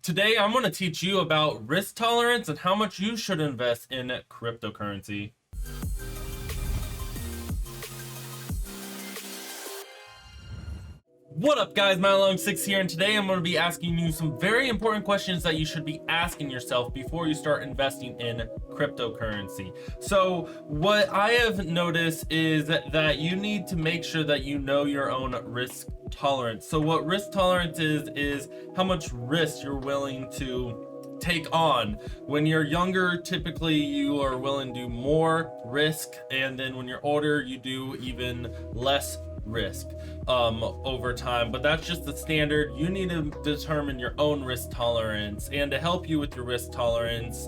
Today, I'm going to teach you about risk tolerance and how much you should invest in cryptocurrency. What up guys, MyLong6 here, and today I'm going to be asking you some very important questions that you should be asking yourself before you start investing in cryptocurrency. So what I have noticed is that you need to make sure that you know your own risk tolerance. So what risk tolerance is how much risk you're willing to take on. When you're younger, typically you are willing to do more risk, and then when you're older you do even less risk over time, but that's just the standard. You need to determine your own risk tolerance, and to help you with your risk tolerance,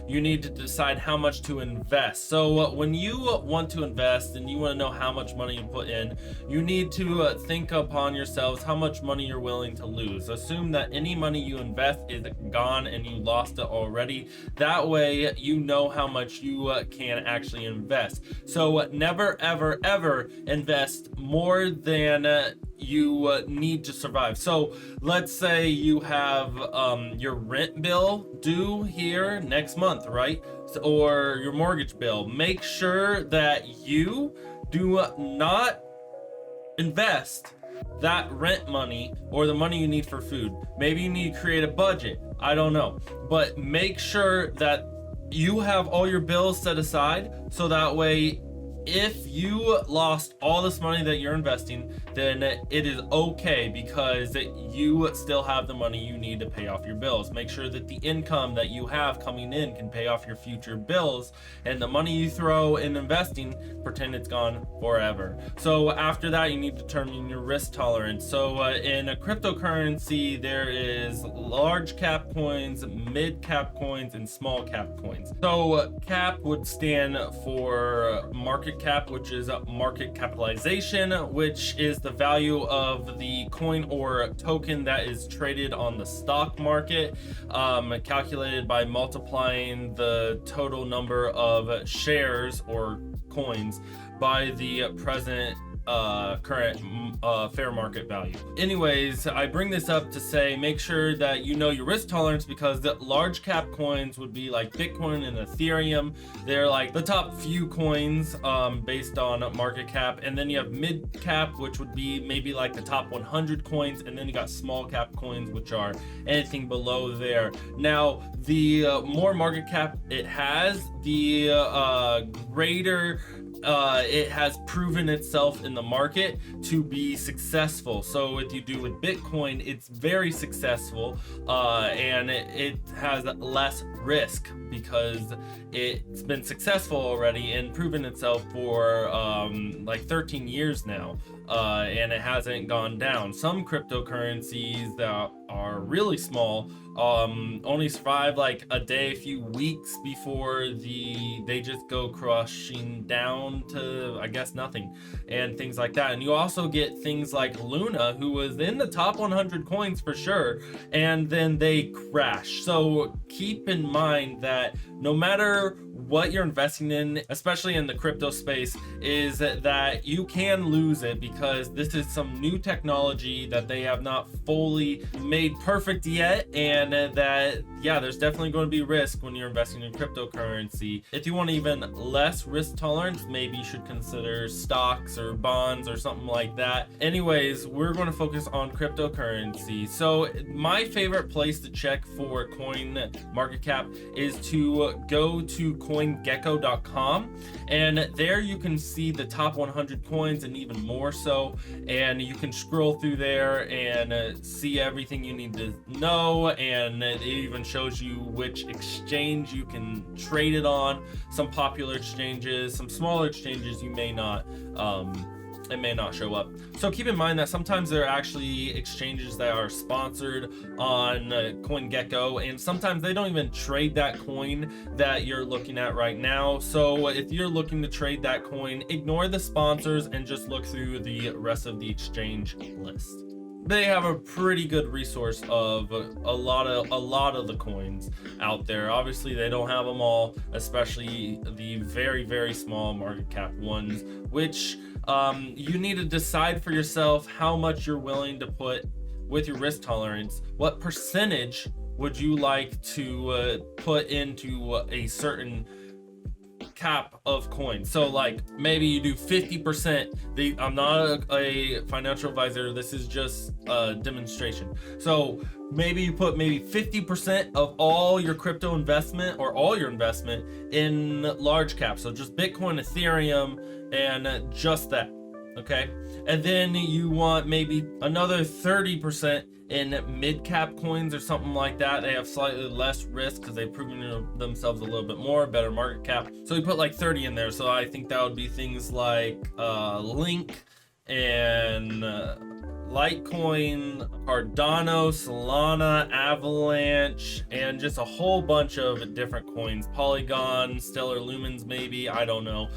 you need to decide how much to invest. So when you want to invest and you want to know how much money you put in, you need to think upon yourselves how much money you're willing to lose. Assume that any money you invest is gone and you lost it already. That way you know how much you can actually invest. So never ever invest more than you need to survive. So let's say you have your rent bill due here next month, right? Or your mortgage bill. Make sure that you do not invest that rent money or the money you need for food. Maybe you need to create a budget, I don't know, but make sure that you have all your bills set aside, so that way if you lost all this money that you're investing, then it is okay, because you still have the money you need to pay off your bills. Make sure that the income that you have coming in can pay off your future bills, and the money you throw in investing, pretend it's gone forever. So after that, you need to determine your risk tolerance. So in a cryptocurrency, there is large cap coins, mid cap coins, and small cap coins. So cap would stand for market cap, which is market capitalization, which is the value of the coin or token that is traded on the stock market, calculated by multiplying the total number of shares or coins by the present current fair market value. Anyways, I bring this up to say make sure that you know your risk tolerance, because the large cap coins would be like Bitcoin and Ethereum. They're like the top few coins based on market cap, and then you have mid cap, which would be maybe like the top 100 coins, and then you got small cap coins, which are anything below there. Now the more market cap it has, the greater it has proven itself in the market to be successful. So what you do with Bitcoin, it's very successful, and it has less risk because it's been successful already and proven itself for like 13 years now, and it hasn't gone down. Some cryptocurrencies that are really small only survive like a day, a few weeks before they just go crushing down to, I guess, nothing, and things like that. And you also get things like Luna, who was in the top 100 coins for sure, and then they crash. So keep in mind that no matter what you're investing in, especially in the crypto space, is that you can lose it, because this is some new technology that they have not fully made perfect yet, and that, yeah, there's definitely going to be risk when you're investing in cryptocurrency. If you want even less risk tolerance, maybe you should consider stocks or bonds or something like that. Anyways, we're going to focus on cryptocurrency. So my favorite place to check for coin market cap is to go to CoinGecko.com, and there you can see the top 100 coins and even more so, and you can scroll through there and see everything you need to know, and it even shows you which exchange you can trade it on. Some popular exchanges, some smaller exchanges, you may not it may not show up. So keep in mind that sometimes there are actually exchanges that are sponsored on CoinGecko, and sometimes they don't even trade that coin that you're looking at right now. So if you're looking to trade that coin, ignore the sponsors and just look through the rest of the exchange list. They have a pretty good resource of a lot of the coins out there. Obviously they don't have them all, especially the very small market cap ones, which you need to decide for yourself how much you're willing to put with your risk tolerance, what percentage would you like to put into a certain cap of coins? So like maybe you do 50%. I'm not a financial advisor, this is just a demonstration. So maybe you put maybe 50% of all your crypto investment or all your investment in large cap, so just Bitcoin, Ethereum, and just that. Okay, and then you want maybe another 30% in mid-cap coins or something like that. They have slightly less risk because they've proven themselves a little bit more, better market cap. So you put like 30 in there. So I think that would be things like Link and Litecoin, Cardano, Solana, Avalanche, and just a whole bunch of different coins. Polygon, Stellar Lumens, maybe, I don't know.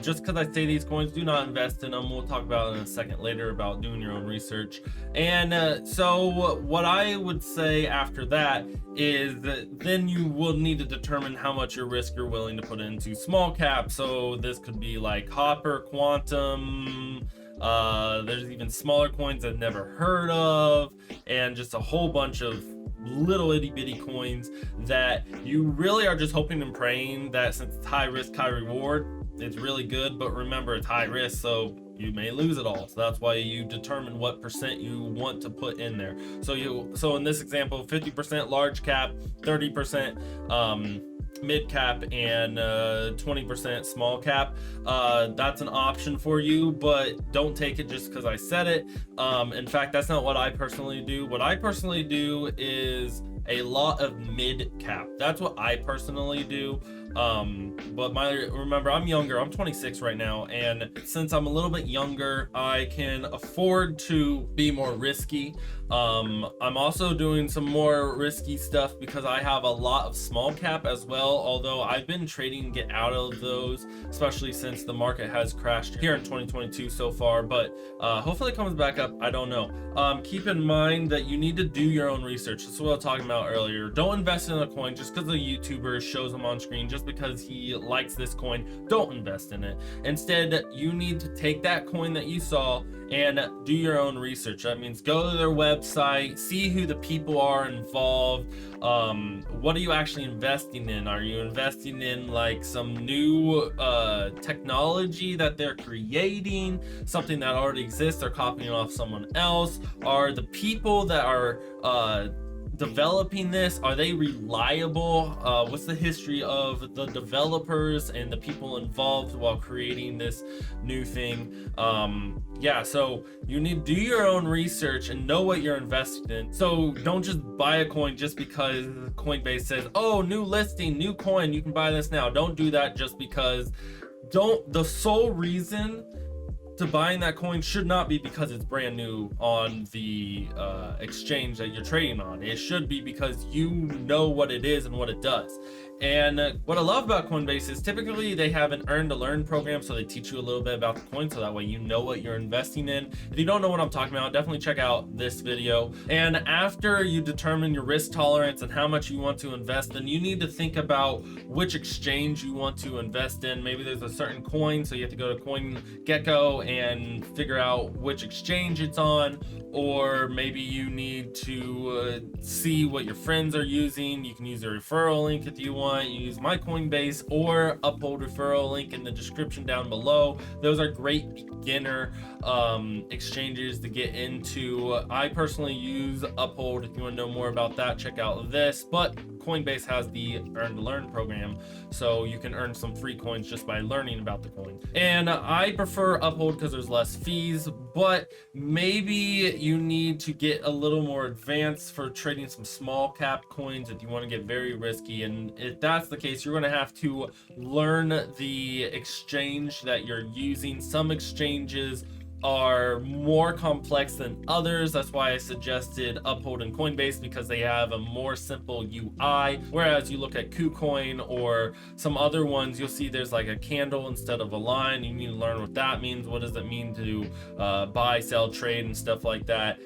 Just because I say these coins, do not invest in them. We'll talk about it in a second later about doing your own research. And so what I would say after that is that then you will need to determine how much your risk you're willing to put into small cap. So this could be like Hopper, Quantum, there's even smaller coins I've never heard of, and just a whole bunch of little itty bitty coins that you really are just hoping and praying that since it's high risk, high reward, it's really good. But remember, it's high risk, so you may lose it all. So that's why you determine what percent you want to put in there. So in this example, 50% large cap, 30% mid cap, and 20% small cap. That's an option for you, but don't take it just because I said it. In fact, that's not what I personally do. What I personally do is a lot of mid cap. That's what I personally do. But remember, I'm younger. I'm 26 right now, and since I'm a little bit younger, I can afford to be more risky. I'm also doing some more risky stuff because I have a lot of small cap as well, although I've been trading to get out of those, especially since the market has crashed here in 2022 so far, but hopefully it comes back up. I don't know. Keep in mind that you need to do your own research. That's what I was talking about earlier. Don't invest in a coin just because a YouTuber shows them on screen, just because he likes this coin. Don't invest in it. Instead, you need to take that coin that you saw and do your own research. That means go to their website, see who the people are involved. What are you actually investing in? Are you investing in like some new technology that they're creating, something that already exists, they're copying off someone else? Are the people that are developing this, are they reliable? What's the history of the developers and the people involved while creating this new thing? Yeah, so you need to do your own research and know what you're investing in. So don't just buy a coin just because Coinbase says, oh, new listing, new coin, you can buy this now. Don't do that just because. The sole reason to buying that coin should not be because it's brand new on the exchange that you're trading on. It should be because you know what it is and what it does. And what I love about Coinbase is typically they have an earn to learn program, so they teach you a little bit about the coin, so that way you know what you're investing in. If you don't know what I'm talking about, definitely check out this video. And after you determine your risk tolerance and how much you want to invest, then you need to think about which exchange you want to invest in. Maybe there's a certain coin, so you have to go to CoinGecko and figure out which exchange it's on, or maybe you need to see what your friends are using. You can use a referral link if you want. You use my Coinbase or Uphold referral link in the description down below. Those are great beginner exchanges to get into. I personally use Uphold. If you want to know more about that, check out this. But Coinbase has the earn to learn program, so you can earn some free coins just by learning about the coin. And I prefer Uphold because there's less fees, but maybe you need to get a little more advanced for trading some small cap coins if you want to get very risky. And if that's the case, you're going to have to learn the exchange that you're using. Some exchanges are more complex than others. That's why I suggested Uphold and Coinbase, because they have a more simple UI. Whereas you look at KuCoin or some other ones, you'll see there's like a candle instead of a line. You need to learn what that means. What does it mean to buy, sell, trade, and stuff like that.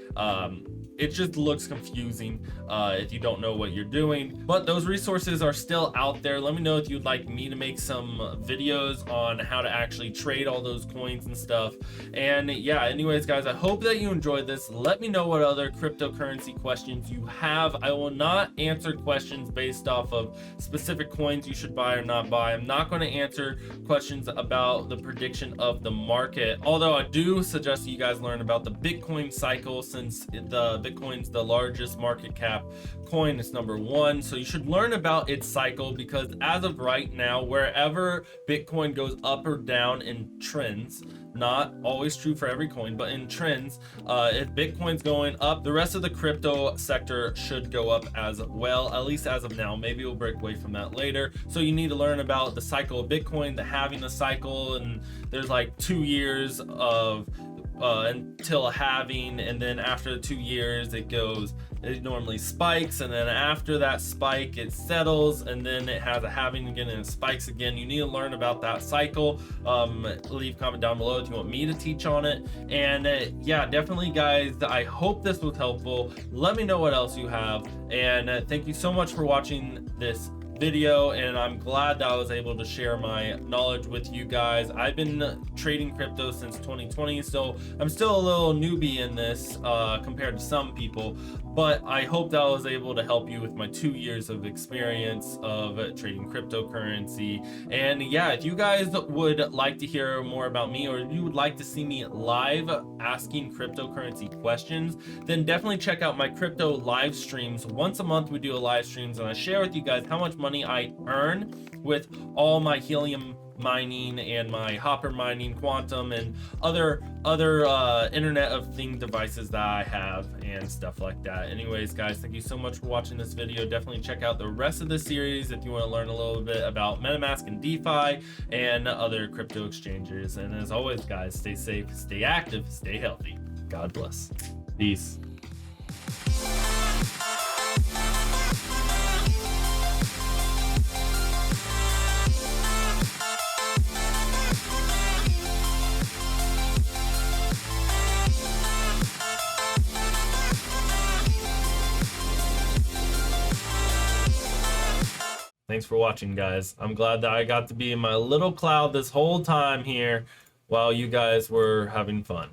it just looks confusing if you don't know what you're doing. But those resources are still out there. Let me know if you'd like me to make some videos on how to actually trade all those coins and stuff. And yeah, anyways guys, I hope that you enjoyed this. Let me know what other cryptocurrency questions you have. I will not answer questions based off of specific coins you should buy or not buy. I'm not going to answer questions about the prediction of the market, although I do suggest you guys learn about the Bitcoin cycle, since the Bitcoin's the largest market cap coin. It's #1, so you should learn about its cycle, because as of right now, wherever Bitcoin goes up or down in trends, not always true for every coin, but in trends, if Bitcoin's going up, the rest of the crypto sector should go up as well, at least as of now. Maybe we'll break away from that later. So you need to learn about the cycle of Bitcoin, the halving the cycle, and there's like 2 years of until halving, and then after 2 years it normally spikes, and then after that spike it settles, and then it has a halving again and it spikes again. You need to learn about that cycle. Leave a comment down below if you want me to teach on it. And yeah, definitely guys, I hope this was helpful. Let me know what else you have, and thank you so much for watching this video, and I'm glad that I was able to share my knowledge with you guys. I've been trading crypto since 2020, so I'm still a little newbie in this compared to some people, but I hope that I was able to help you with my 2 years of experience of trading cryptocurrency. And yeah, if you guys would like to hear more about me, or you would like to see me live asking cryptocurrency questions, then definitely check out my crypto live streams. Once a month we do a live streams, and I share with you guys how much money I earn with all my helium mining and my hopper mining, quantum, and other internet of thing devices that I have and stuff like that. Anyways guys, thank you so much for watching this video. Definitely check out the rest of the series if you want to learn a little bit about MetaMask and DeFi and other crypto exchanges. And as always guys, stay safe, stay active, stay healthy. God bless. Peace. Thanks for watching, guys. I'm glad that I got to be in my little cloud this whole time here while you guys were having fun.